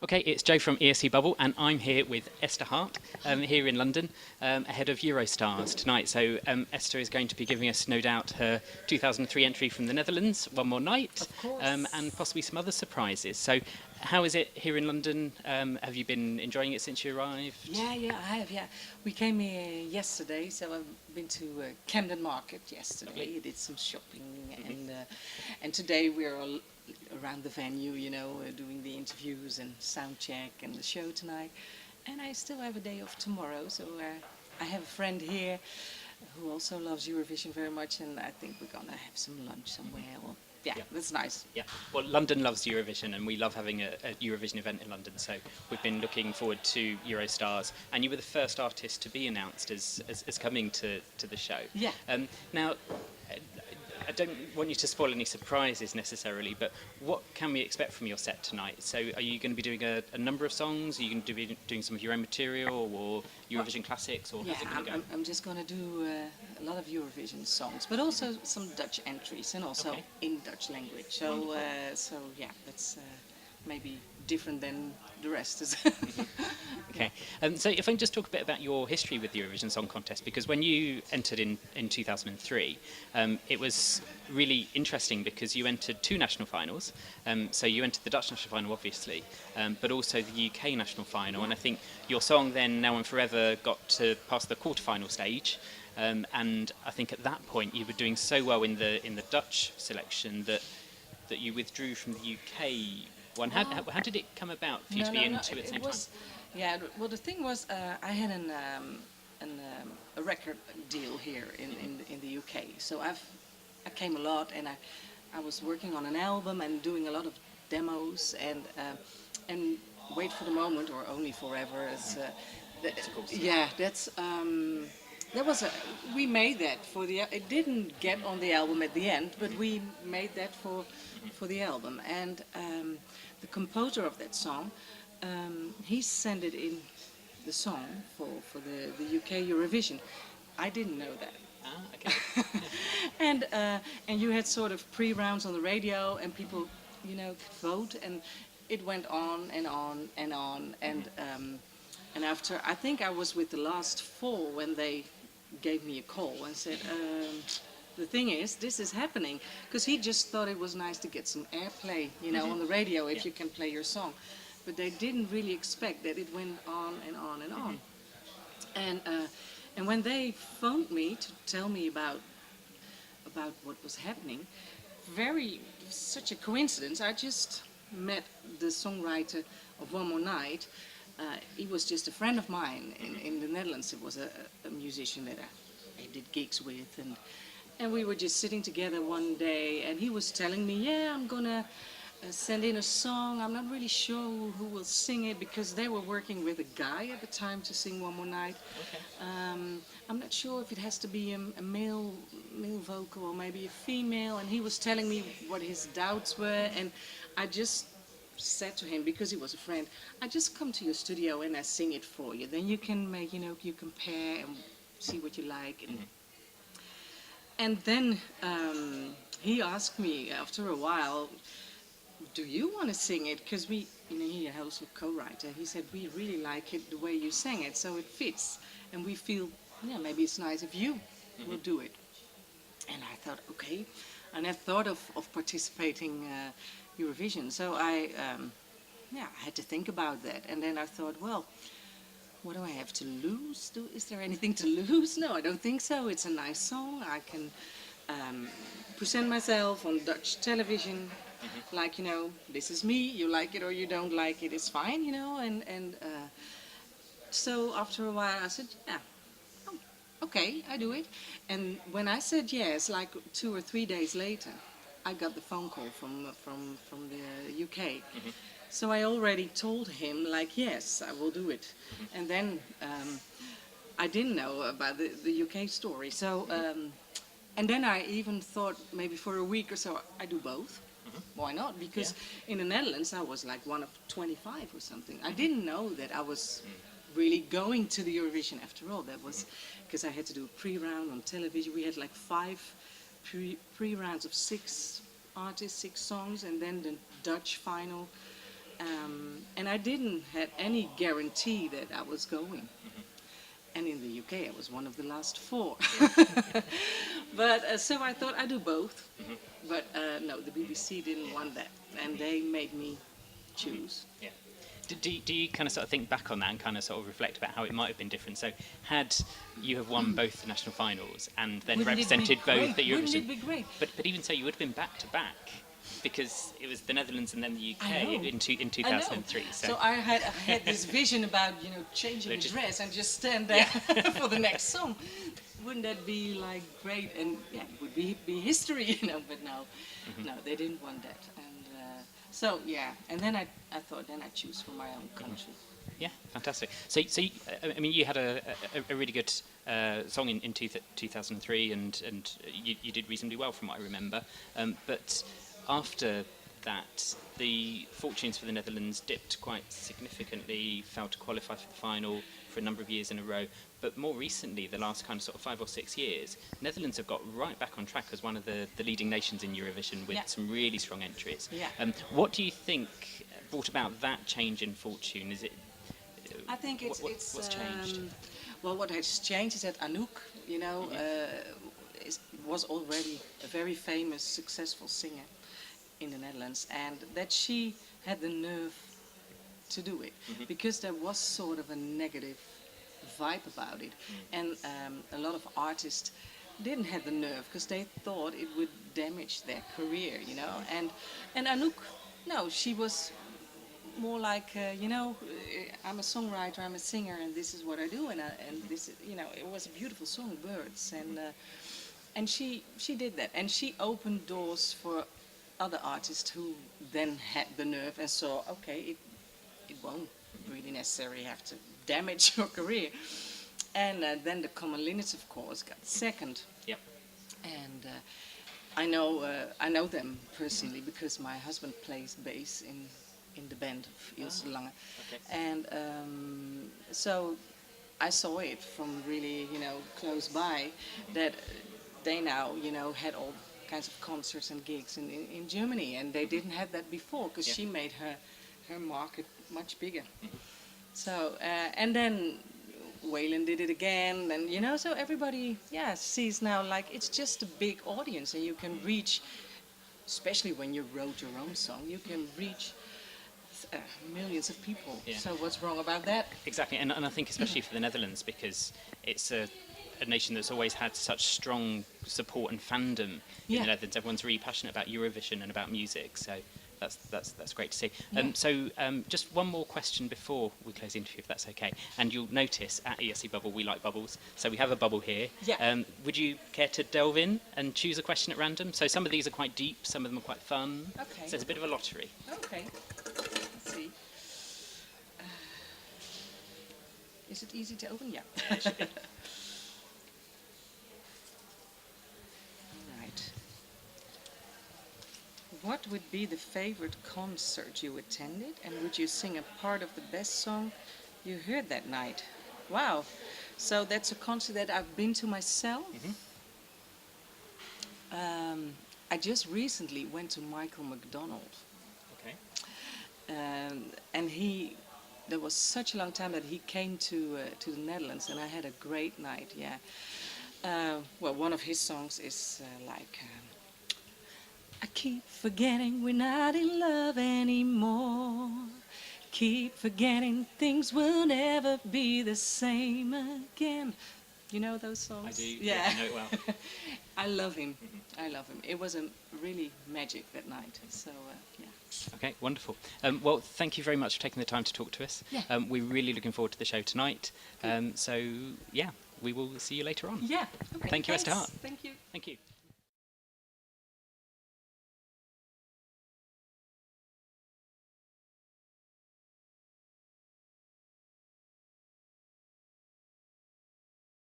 Okay, it's Joe from ESCBubble, and I'm here with Esther Hart here in London ahead of EuroStarz tonight. So Esther is going to be giving us, no doubt, her 2003 entry from the Netherlands, One More Night, Of course. And possibly some other surprises. So how is it here in London? Have you been enjoying it since you arrived? Yeah, I have, yeah. We came here yesterday, so I've been to Camden Market yesterday. Lovely. Did some shopping, and today we're all around the venue, doing the interviews and sound check and the show tonight. And I still have a day off tomorrow, so I have a friend here who also loves Eurovision very much, and I think we're gonna have some lunch somewhere. Well, yeah, that's nice. Yeah, well, London loves Eurovision, and we love having a Eurovision event in London, so we've been looking forward to EuroStarz, and you were the first artist to be announced as coming to the show. Yeah. Now, I don't want you to spoil any surprises necessarily, but what can we expect from your set tonight? So are you going to be doing a number of songs? Are you going to be doing some of your own material or Eurovision classics? Or Yeah, how's it going to go? I'm just going to do a lot of Eurovision songs, but also some Dutch entries and also Okay. in Dutch language. So, yeah, that's maybe different than the rest is. Okay, so if I can just talk a bit about your history with the Eurovision Song Contest, because when you entered in 2003, it was really interesting because you entered two national finals. So you entered the Dutch national final, obviously, but also the UK national final. And I think your song then, Now and Forever, got to past the quarterfinal stage. And I think at that point you were doing so well in the Dutch selection that you withdrew from the UK one. How did it come about for you to be in two at the same time? Yeah, well, the thing was, I had a record deal here in the UK. So I came a lot, and I was working on an album and doing a lot of demos and Wait for the Moment or Only Forever. Yeah, that's. That was we made that for the. It didn't get on the album at the end, but we made that for the album. And the composer of that song, he sent it in the song for the UK Eurovision. I didn't know that. Ah, okay. And you had sort of pre-rounds on the radio, and people, could vote, and it went on and on and on. And after, I think I was with the last four when they gave me a call and said, the thing is, this is happening, because he just thought it was nice to get some airplay, on the radio if you can play your song. But they didn't really expect that it went on and on and on. And when they phoned me to tell me about what was happening, such a coincidence. I just met the songwriter of One More Night. He was just a friend of mine in the Netherlands. It was a musician that I did gigs with, and we were just sitting together one day, and he was telling me, yeah, I'm gonna send in a song. I'm not really sure who will sing it, because they were working with a guy at the time to sing One More Night. Okay. I'm not sure if it has to be a male vocal or maybe a female, and he was telling me what his doubts were, and I just said to him, because he was a friend, I just come to your studio and I sing it for you. Then you can make, you compare and see what you like. And then he asked me after a while, do you want to sing it? Because he also co-writer. He said, we really like it the way you sang it, so it fits. And we feel, maybe it's nice if you will do it. And I thought, okay. And I thought of participating Eurovision. So I had to think about that. And then I thought, well, what do I have to lose? Is there anything to lose? No, I don't think so. It's a nice song. I can present myself on Dutch television. Like, this is me. You like it or you don't like it. It's fine, And so after a while I said, yeah, okay, I do it. And when I said yes, like 2 or 3 days later, I got the phone call from the UK. So I already told him, like, yes, I will do it. And then I didn't know about the UK story. So, and then I even thought maybe for a week or so I do both. Why not? Because in the Netherlands I was like one of 25 or something. I didn't know that I was really going to the Eurovision after all. That was because I had to do a pre-round on television. We had like 5 pre-rounds of 6 artists, 6 songs, and then the Dutch final. and I didn't have any guarantee that I was going. And in the UK, I was one of the last 4. But so I thought I'd do both. But no, the BBC didn't want that, and they made me choose. Yeah. Do you kind of sort of think back on that and kind of sort of reflect about how it might have been different? So had you have won both the national finals and then Wouldn't it be represented both great? at Eurovision? Wouldn't it be great? But even so, you would have been back to back because it was the Netherlands and then the UK I know. in 2003. So I had this vision about changing the dress and just stand there for the next song. Wouldn't that be like great? And yeah, it would be history, But no, no, they didn't want that. And so yeah, and then I thought then I choose for my own country. Yeah, fantastic. So you, I mean, you had a really good song in 2003, and you did reasonably well from what I remember. But after that, the fortunes for the Netherlands dipped quite significantly, failed to qualify for the final for a number of years in a row. But more recently, the last kind of sort of 5 or 6 years, Netherlands have got right back on track as one of the leading nations in Eurovision with some really strong entries. Yeah. What do you think brought about that change in fortune? Is it? I think it's what's changed? Well, what has changed is that Anouk, was already a very famous, successful singer in the Netherlands, and that she had the nerve to do it, because there was sort of a negative vibe about it, and a lot of artists didn't have the nerve because they thought it would damage their career, and Anouk, no, she was more like, I'm a songwriter, I'm a singer, and this is what I do, and this, it was a beautiful song, Birds, and she did that, and she opened doors for other artists who then had the nerve and saw, okay, it won't really necessarily have to damage your career, and then the Common Linnets, of course, got second. Yep. And I know them personally because my husband plays bass in the band of Ilse Lange. Okay. And so I saw it from really, close by, that they now, had all kinds of concerts and gigs in Germany, and they didn't have that before because she made her market much bigger. So, and then Waylon did it again, and so everybody, sees now like it's just a big audience, and you can reach, especially when you wrote your own song, you can reach millions of people. Yeah. So what's wrong about that? Exactly, and I think especially for the Netherlands, because it's a nation that's always had such strong support and fandom in the Netherlands. Everyone's really passionate about Eurovision and about music, so that's great to see. So just one more question before we close the interview, if that's okay. And you'll notice at ESCBubble we like bubbles, so we have a bubble here. Yeah. Would you care to delve in and choose a question at random? So some of these are quite deep, some of them are quite fun. Okay. So it's a bit of a lottery. Okay. Let's see. Is it easy to open? Yeah. What would be the favorite concert you attended, and would you sing a part of the best song you heard that night? Wow, so that's a concert that I've been to myself. I just recently went to Michael McDonald. Okay. And there was such a long time that he came to the Netherlands, and I had a great night, well, one of his songs is like... I keep forgetting we're not in love anymore. Keep forgetting things will never be the same again. You know those songs? I do. Yeah, I know it well. I love him. I love him. It was a really magic that night. So yeah. Okay, wonderful. Well, thank you very much for taking the time to talk to us. Yeah. We're really looking forward to the show tonight. So yeah, we will see you later on. Yeah. Okay. Thank you, Esther Hart. Thank you. Thank you.